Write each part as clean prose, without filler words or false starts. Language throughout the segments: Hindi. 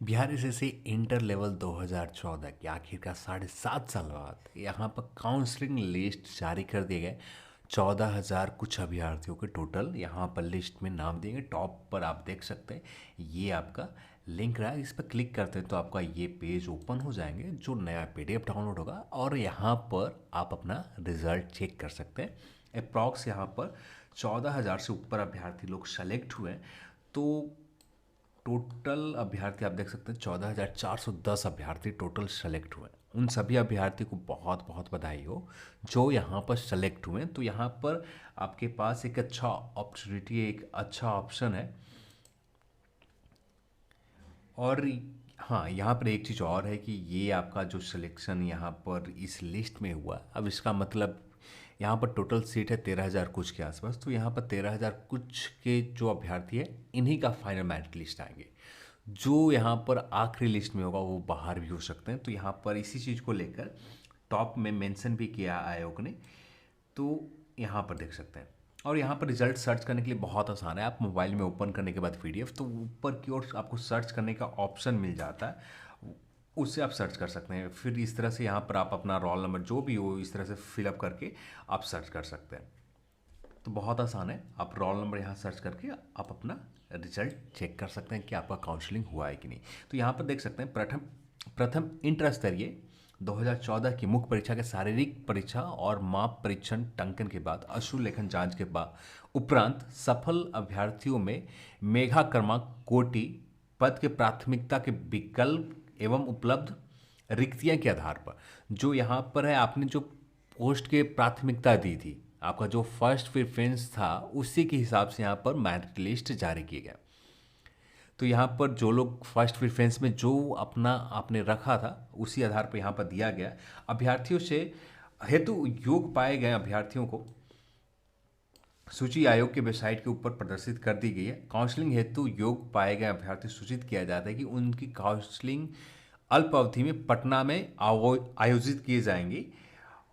बिहार एसएससी इंटर लेवल 2014 की आखिर का 7.5 साल बाद यहाँ पर काउंसलिंग लिस्ट जारी कर दिए गए। 14,000 कुछ अभ्यर्थियों के टोटल यहाँ पर लिस्ट में नाम दिए गए। टॉप पर आप देख सकते हैं, ये आपका लिंक रहा है। इस पर क्लिक करते हैं तो आपका ये पेज ओपन हो जाएंगे, जो नया पीडीएफ डाउनलोड होगा और यहाँ पर आप अपना रिजल्ट चेक कर सकते हैं। अप्रॉक्स यहाँ पर 14,000 से ऊपर अभ्यर्थी लोग सेलेक्ट हुए हैं। तो टोटल अभ्यर्थी आप देख सकते हैं 14,410 अभ्यर्थी टोटल सेलेक्ट हुए हैं। उन सभी अभ्यर्थी को बहुत बहुत बधाई हो जो यहाँ पर सेलेक्ट हुए हैं। तो यहाँ पर आपके पास एक अच्छा अपॉर्चुनिटी, एक अच्छा ऑप्शन है। और हाँ, यहाँ पर एक चीज़ और है कि ये आपका जो सिलेक्शन यहाँ पर इस लिस्ट में हुआ, अब इसका मतलब यहाँ पर टोटल सीट है 13,000 कुछ के आसपास। तो यहाँ पर 13,000 कुछ के जो अभ्यर्थी है, इन्हीं का फाइनल मेरिट लिस्ट आएंगे। जो यहाँ पर आखिरी लिस्ट में होगा वो बाहर भी हो सकते हैं। तो यहाँ पर इसी चीज़ को लेकर टॉप में मेंशन भी किया आयोग ने। तो यहाँ पर देख सकते हैं। और यहाँ पर रिजल्ट सर्च करने के लिए बहुत आसान है। आप मोबाइल में ओपन करने के बाद पीडीएफ, तो ऊपर की ओर आपको सर्च करने का ऑप्शन मिल जाता है, उससे आप सर्च कर सकते हैं। फिर इस तरह से यहाँ पर आप अपना रोल नंबर जो भी हो इस तरह से फिलअप करके आप सर्च कर सकते हैं। तो बहुत आसान है। आप रोल नंबर यहाँ सर्च करके आप अपना रिजल्ट चेक कर सकते हैं कि आपका काउंसलिंग हुआ है कि नहीं। तो यहाँ पर देख सकते हैं प्रथम इंटर स्तरीय 2014 की मुख्य परीक्षा के शारीरिक परीक्षा और माप परीक्षण टंकन के बाद अश्रु लेखन जांच के बाद उपरांत सफल अभ्यर्थियों में मेधा क्रमांक कोटि पद के प्राथमिकता के विकल्प एवं उपलब्ध रिक्तियां के आधार पर, जो यहाँ पर है आपने जो पोस्ट के प्राथमिकता दी थी, आपका जो फर्स्ट प्रेफरेंस था, उसी के हिसाब से यहाँ पर मेरिट लिस्ट जारी किया गया। तो यहाँ पर जो लोग फर्स्ट प्रेफरेंस में जो अपना आपने रखा था उसी आधार पर यहाँ पर दिया गया। अभ्यर्थियों से हेतु योग पाए गए अभ्यर्थियों को सूची आयोग के वेबसाइट के ऊपर प्रदर्शित कर दी गई है। काउंसलिंग हेतु योग पाए गए अभ्यर्थी सूचित किया जाता है कि उनकी काउंसलिंग अल्प अवधि में पटना में आयोजित किए जाएंगी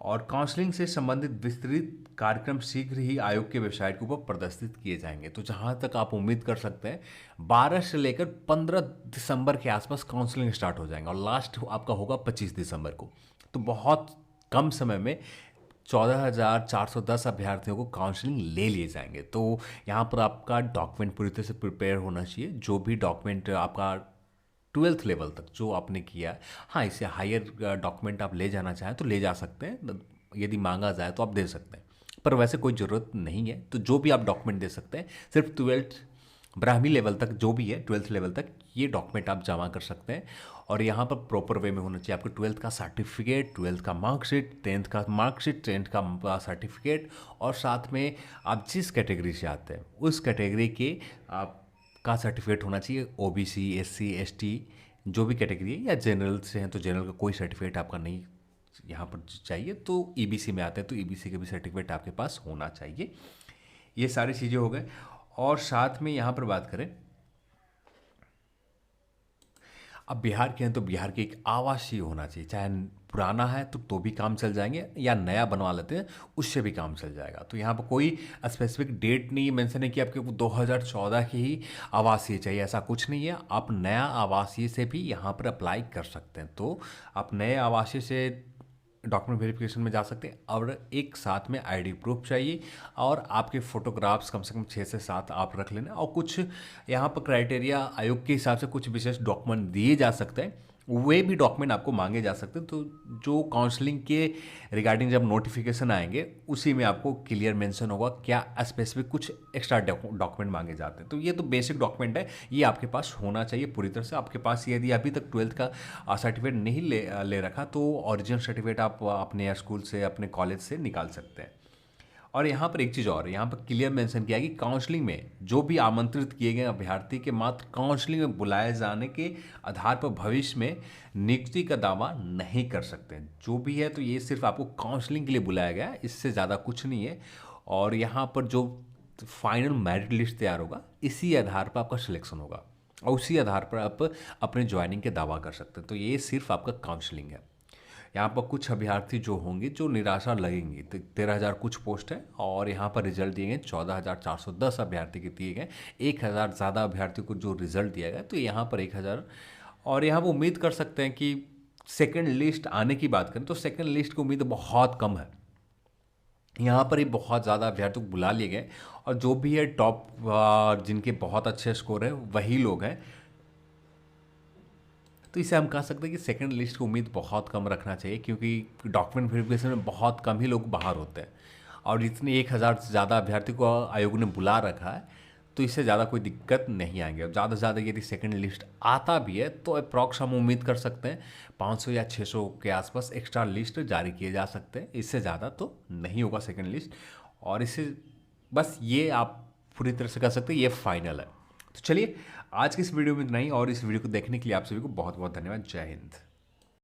और काउंसलिंग से संबंधित विस्तृत कार्यक्रम शीघ्र ही आयोग के वेबसाइट के ऊपर प्रदर्शित किए जाएंगे। तो जहां तक आप उम्मीद कर सकते हैं 12 से लेकर 15 दिसंबर के आसपास काउंसलिंग स्टार्ट हो जाएंगे और लास्ट आपका होगा 25 दिसंबर को। तो बहुत कम समय में 14,410 अभ्यर्थियों को काउंसलिंग ले लिए जाएंगे। तो यहाँ पर आपका डॉक्यूमेंट पूरी तरह से प्रिपेयर होना चाहिए। जो भी डॉक्यूमेंट आपका 12th लेवल तक जो आपने किया, हाँ, इसे हायर डॉक्यूमेंट आप ले जाना चाहें तो ले जा सकते हैं, यदि मांगा जाए तो आप दे सकते हैं, पर वैसे कोई ज़रूरत नहीं है। तो जो भी आप डॉक्यूमेंट दे सकते हैं, सिर्फ 12th ब्राह्मी लेवल तक जो भी है 12th लेवल तक ये डॉक्यूमेंट आप जमा कर सकते हैं। और यहाँ पर प्रॉपर वे में होना चाहिए। आपको 12th का सर्टिफिकेट, 12th का मार्कशीट, 10th का मार्कशीट, 10th का सर्टिफिकेट, और साथ में आप जिस कैटेगरी से आते हैं उस कैटेगरी के आप का सर्टिफिकेट होना चाहिए। ओबीसी, एससी, एसटी जो भी कैटेगरी है, या जनरल से हैं तो जनरल का कोई सर्टिफिकेट आपका नहीं यहाँ पर चाहिए। तो ईबीसी में आते हैं तो ईबीसी का भी सर्टिफिकेट आपके पास होना चाहिए। ये सारी चीज़ें हो गए। और साथ में यहाँ पर बात करें, अब बिहार के हैं तो बिहार के एक आवासीय होना चाहिए। चाहे पुराना है तो भी काम चल जाएंगे, या नया बनवा लेते हैं उससे भी काम चल जाएगा। तो यहाँ पर कोई स्पेसिफिक डेट नहीं मेंशन है कि आपके 2014 की ही आवासीय चाहिए, ऐसा कुछ नहीं है। आप नया आवासीय से भी यहाँ पर अप्लाई कर सकते हैं। तो आप नए आवासीय से डॉक्यूमेंट वेरिफिकेशन में जा सकते हैं। और एक साथ में आईडी प्रूफ चाहिए और आपके फोटोग्राफ्स कम से कम 6 से 7 आप रख लेना। और कुछ यहाँ पर क्राइटेरिया आयोग के हिसाब से कुछ विशेष डॉक्यूमेंट दिए जा सकते हैं, वे भी डॉक्यूमेंट आपको मांगे जा सकते हैं। तो जो काउंसलिंग के रिगार्डिंग जब नोटिफिकेशन आएंगे उसी में आपको क्लियर मेंशन होगा क्या स्पेसिफिक कुछ एक्स्ट्रा डॉक्यूमेंट मांगे जाते हैं। तो ये तो बेसिक डॉक्यूमेंट है, ये आपके पास होना चाहिए पूरी तरह से। आपके पास यदि अभी तक 12th का सर्टिफिकेट नहीं ले रखा तो ओरिजिनल सर्टिफिकेट आप अपने स्कूल से, अपने कॉलेज से निकाल सकते हैं। और यहाँ पर एक चीज़ और है, यहाँ पर क्लियर मेंशन किया है कि काउंसलिंग में जो भी आमंत्रित किए गए अभ्यर्थी के मात्र काउंसलिंग में बुलाए जाने के आधार पर भविष्य में नियुक्ति का दावा नहीं कर सकते। जो भी है तो ये सिर्फ आपको काउंसलिंग के लिए बुलाया गया है, इससे ज़्यादा कुछ नहीं है। और यहाँ पर जो फाइनल मेरिट लिस्ट तैयार होगा इसी आधार पर आपका सिलेक्शन होगा और उसी आधार पर आप अपने ज्वाइनिंग के दावा कर सकते हैं। तो ये सिर्फ आपका काउंसलिंग है। यहाँ पर कुछ अभ्यर्थी जो होंगे जो निराशा लगेंगी, तो 13,000 कुछ पोस्ट है और यहाँ पर रिजल्ट दिए गए 14,410 अभ्यर्थी के दिए गए। 1,000 ज़्यादा अभ्यर्थियों को जो रिजल्ट दिया गया, तो यहाँ पर 1,000 और यहाँ पर उम्मीद कर सकते हैं कि सेकंड लिस्ट आने की बात करें तो सेकंड लिस्ट की उम्मीद बहुत कम है। यहाँ पर ही बहुत ज़्यादा अभ्यर्थी को बुला लिए गए और जो भी है टॉप जिनके बहुत अच्छे स्कोर हैं वही लोग हैं। तो इसे हम कह सकते हैं कि सेकंड लिस्ट की उम्मीद बहुत कम रखना चाहिए, क्योंकि डॉक्यूमेंट वेरिफिकेशन में बहुत कम ही लोग बाहर होते हैं और इतने 1,000 से ज़्यादा अभ्यर्थी को आयोग ने बुला रखा है, तो इससे ज़्यादा कोई दिक्कत नहीं आएंगे। और ज़्यादा से ज़्यादा यदि सेकंड लिस्ट आता भी है तो अप्रॉक्स हम उम्मीद कर सकते हैं 500 या 600 के आसपास एक्स्ट्रा लिस्ट जारी किए जा सकते हैं, इससे ज़्यादा तो नहीं होगा सेकंड लिस्ट। और इससे बस ये आप पूरी तरह से कह सकते हैं ये फाइनल है। तो चलिए आज की इस वीडियो में इतना ही, और इस वीडियो को देखने के लिए आप सभी को बहुत बहुत धन्यवाद। जय हिंद।